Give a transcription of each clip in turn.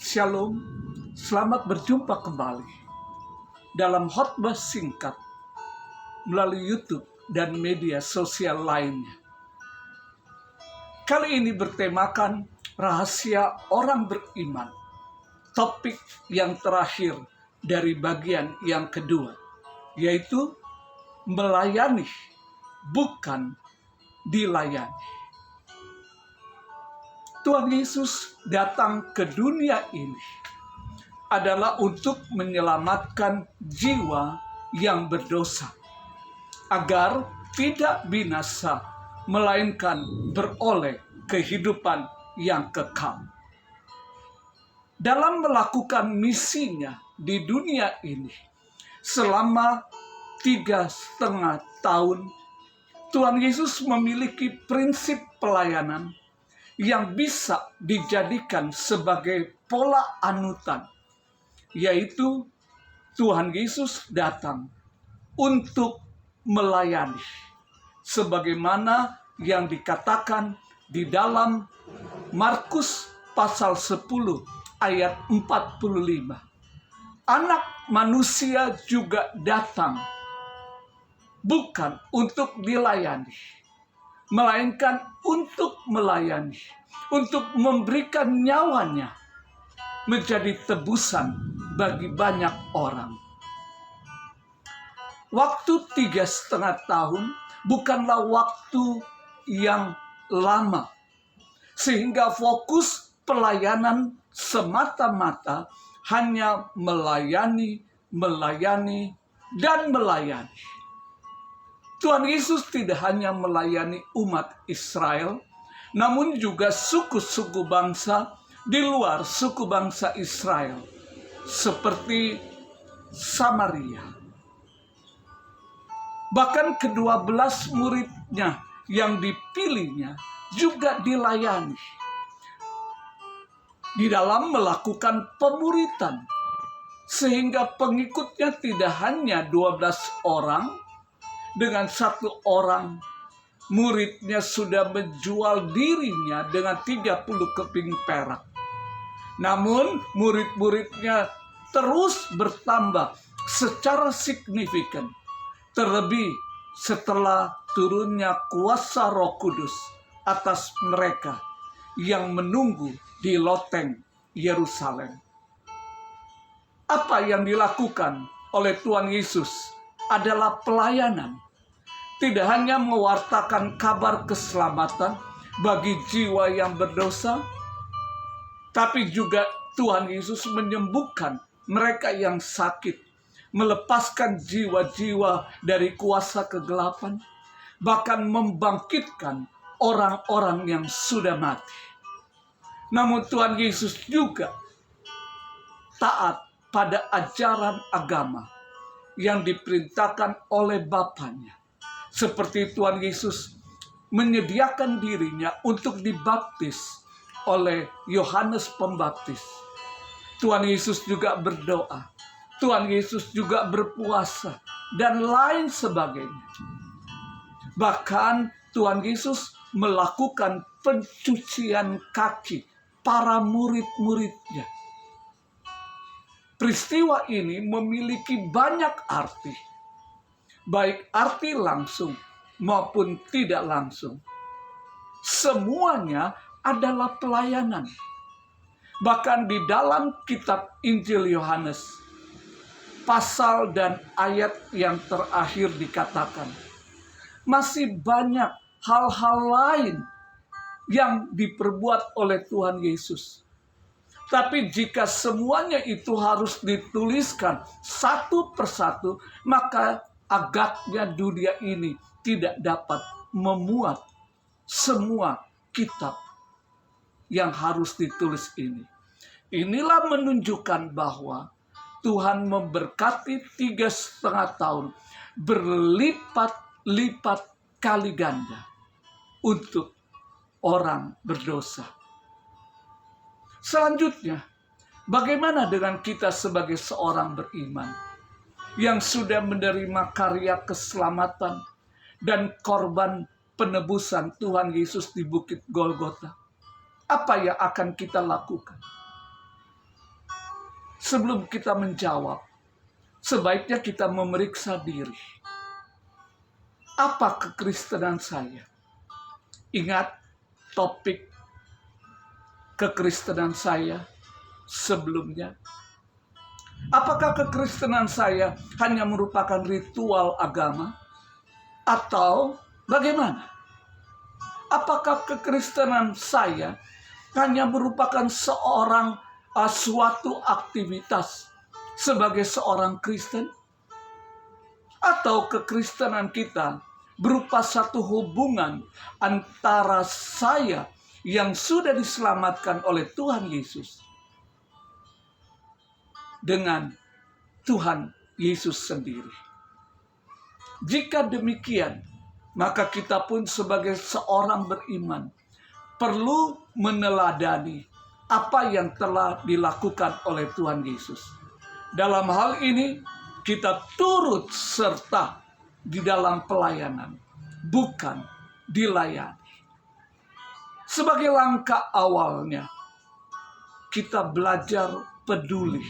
Shalom, selamat berjumpa kembali dalam khotbah singkat melalui YouTube dan media sosial lainnya. Kali ini bertemakan rahasia orang beriman, topik yang terakhir dari bagian yang kedua, yaitu melayani, bukan dilayani. Tuhan Yesus datang ke dunia ini adalah untuk menyelamatkan jiwa yang berdosa, agar tidak binasa, melainkan beroleh kehidupan yang kekal. Dalam melakukan misinya di dunia ini, selama 3,5 tahun, Tuhan Yesus memiliki prinsip pelayanan yang bisa dijadikan sebagai pola anutan, yaitu Tuhan Yesus datang untuk melayani, sebagaimana yang dikatakan di dalam Markus pasal 10 ayat 45. Anak manusia juga datang bukan untuk dilayani, melainkan untuk melayani, untuk memberikan nyawanya menjadi tebusan bagi banyak orang. Waktu 3,5 tahun bukanlah waktu yang lama, sehingga fokus pelayanan semata-mata hanya melayani, dan melayani. Tuhan Yesus tidak hanya melayani umat Israel, namun juga suku-suku bangsa di luar suku bangsa Israel, seperti Samaria. Bahkan ke-12 muridnya yang dipilihnya juga dilayani di dalam melakukan pemuritan, sehingga pengikutnya tidak hanya 12 orang. Dengan 1 orang, muridnya sudah menjual dirinya dengan 30 keping perak. Namun murid-muridnya terus bertambah secara signifikan, terlebih setelah turunnya kuasa Roh Kudus atas mereka yang menunggu di loteng Yerusalem. Apa yang dilakukan oleh Tuhan Yesus adalah pelayanan. Tidak hanya mewartakan kabar keselamatan bagi jiwa yang berdosa, tapi juga Tuhan Yesus menyembuhkan mereka yang sakit, melepaskan jiwa-jiwa dari kuasa kegelapan, bahkan membangkitkan orang-orang yang sudah mati. Namun Tuhan Yesus juga taat pada ajaran agama yang diperintahkan oleh Bapanya. Seperti Tuhan Yesus menyediakan dirinya untuk dibaptis oleh Yohanes Pembaptis. Tuhan Yesus juga berdoa, Tuhan Yesus juga berpuasa, dan lain sebagainya. Bahkan Tuhan Yesus melakukan pencucian kaki para murid-muridnya. Peristiwa ini memiliki banyak arti, baik arti langsung maupun tidak langsung. Semuanya adalah pelayanan. Bahkan di dalam kitab Injil Yohanes, pasal dan ayat yang terakhir dikatakan, masih banyak hal-hal lain yang diperbuat oleh Tuhan Yesus. Tapi jika semuanya itu harus dituliskan satu persatu, maka agaknya dunia ini tidak dapat memuat semua kitab yang harus ditulis ini. Inilah menunjukkan bahwa Tuhan memberkati 3,5 tahun berlipat-lipat kali ganda untuk orang berdosa. Selanjutnya, bagaimana dengan kita sebagai seorang beriman yang sudah menerima karya keselamatan dan korban penebusan Tuhan Yesus di Bukit Golgota? Apa yang akan kita lakukan? sebelum kita menjawab, sebaiknya kita memeriksa diri. Apa kekristenan saya? Ingat topik kekristenan saya sebelumnya. Apakah kekristenan saya hanya merupakan ritual agama? Atau bagaimana? Apakah kekristenan saya hanya merupakan suatu aktivitas sebagai seorang Kristen? Atau kekristenan kita berupa satu hubungan antara saya yang sudah diselamatkan oleh Tuhan Yesus dengan Tuhan Yesus sendiri. Jika demikian, maka kita pun sebagai seorang beriman perlu meneladani apa yang telah dilakukan oleh Tuhan Yesus. Dalam hal ini, kita turut serta di dalam pelayanan, bukan dilayani. Sebagai langkah awalnya, kita belajar peduli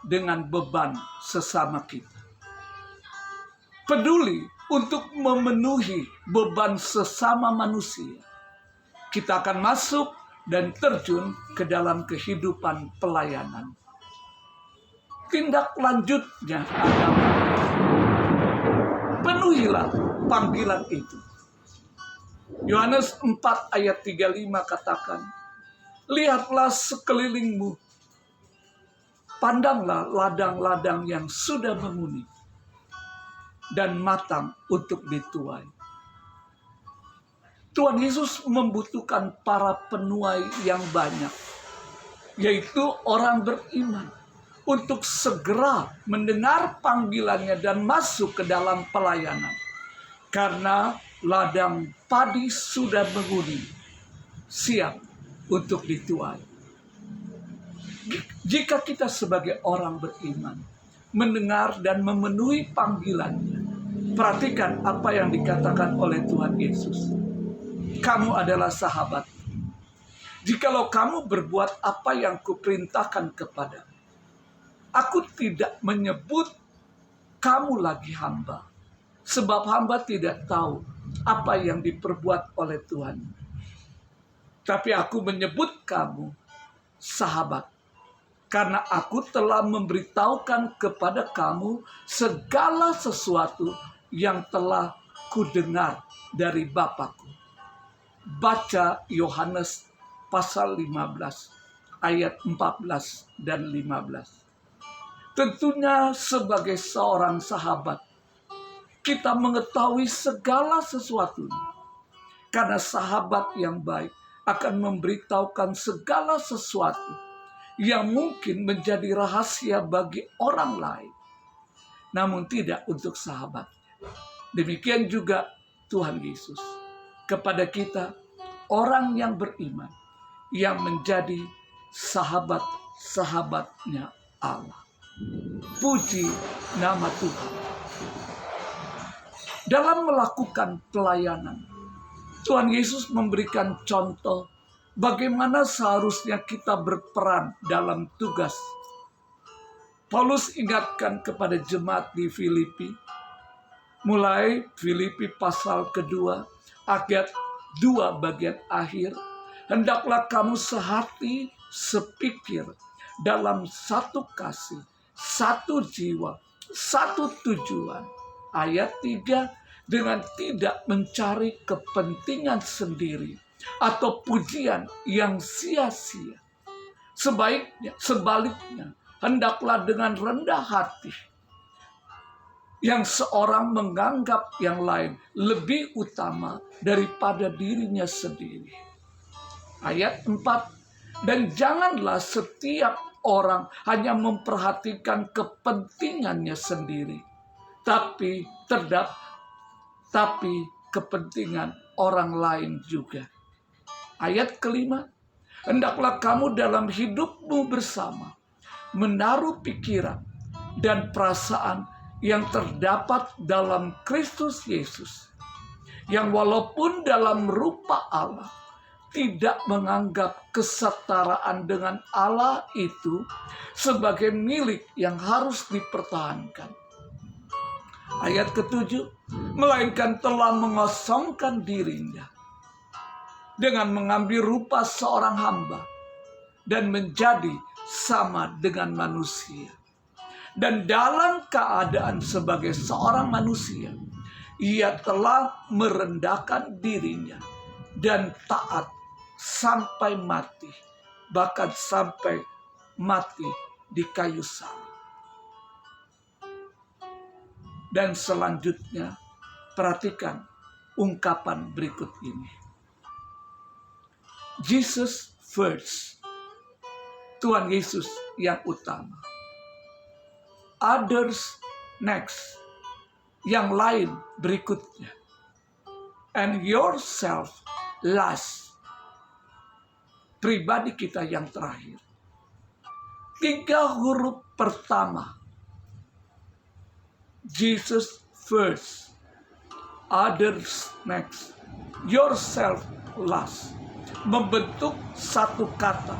dengan beban sesama kita. Peduli untuk memenuhi beban sesama manusia. Kita akan masuk dan terjun ke dalam kehidupan pelayanan. Tindak lanjutnya adalah penuhilah panggilan itu. Yohanes 4 ayat 35 katakan, lihatlah sekelilingmu, pandanglah ladang-ladang yang sudah menguning dan matang untuk dituai. Tuhan Yesus membutuhkan para penuai yang banyak, yaitu orang beriman, untuk segera mendengar panggilannya dan masuk ke dalam pelayanan. Karena ladang padi sudah menguning, siap untuk dituai. Jika kita sebagai orang beriman mendengar dan memenuhi panggilannya, perhatikan apa yang dikatakan oleh Tuhan Yesus. Kamu adalah sahabat. Jikalau kamu berbuat apa yang kuperintahkan kepadamu, aku tidak menyebut kamu lagi hamba, sebab hamba tidak tahu apa yang diperbuat oleh Tuhan. Tapi aku menyebut kamu sahabat, karena aku telah memberitahukan kepada kamu segala sesuatu yang telah kudengar dari Bapa-Ku. Baca Yohanes pasal 15 ayat 14 dan 15. Tentunya sebagai seorang sahabat, kita mengetahui segala sesuatunya. Karena sahabat yang baik akan memberitahukan segala sesuatu yang mungkin menjadi rahasia bagi orang lain, namun tidak untuk sahabatnya. Demikian juga Tuhan Yesus kepada kita, orang yang beriman, yang menjadi sahabat-sahabatnya Allah. Puji nama Tuhan. Dalam melakukan pelayanan, Tuhan Yesus memberikan contoh bagaimana seharusnya kita berperan dalam tugas. Paulus ingatkan kepada jemaat di Filipi, mulai Filipi pasal kedua, ayat 2 bagian akhir, hendaklah kamu sehati, sepikir, dalam satu kasih, satu jiwa, satu tujuan. Ayat 3, dengan tidak mencari kepentingan sendiri atau pujian yang sia-sia. Sebaliknya, hendaklah dengan rendah hati, yang seorang menganggap yang lain lebih utama daripada dirinya sendiri. Ayat 4, dan janganlah setiap orang hanya memperhatikan kepentingannya sendiri, tapi kepentingan orang lain juga. Ayat kelima, hendaklah kamu dalam hidupmu bersama menaruh pikiran dan perasaan yang terdapat dalam Kristus Yesus, yang walaupun dalam rupa Allah tidak menganggap kesetaraan dengan Allah itu sebagai milik yang harus dipertahankan. Ayat ke-7, melainkan telah mengosongkan dirinya dengan mengambil rupa seorang hamba dan menjadi sama dengan manusia. Dan dalam keadaan sebagai seorang manusia, ia telah merendahkan dirinya dan taat sampai mati, bahkan sampai mati di kayu salib. Dan selanjutnya, perhatikan ungkapan berikut ini. Jesus first. Tuhan Yesus yang utama. Others next. Yang lain berikutnya. And yourself last. Pribadi kita yang terakhir. 3 huruf pertama. Jesus first. Others next. Yourself last. Membentuk satu kata,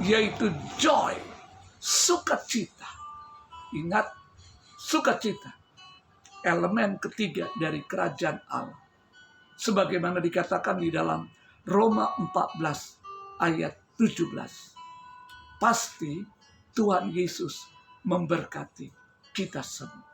yaitu joy, sukacita. Ingat, sukacita, elemen ketiga dari kerajaan Allah. Sebagaimana dikatakan di dalam Roma 14 ayat 17. Pasti Tuhan Yesus memberkati kita semua.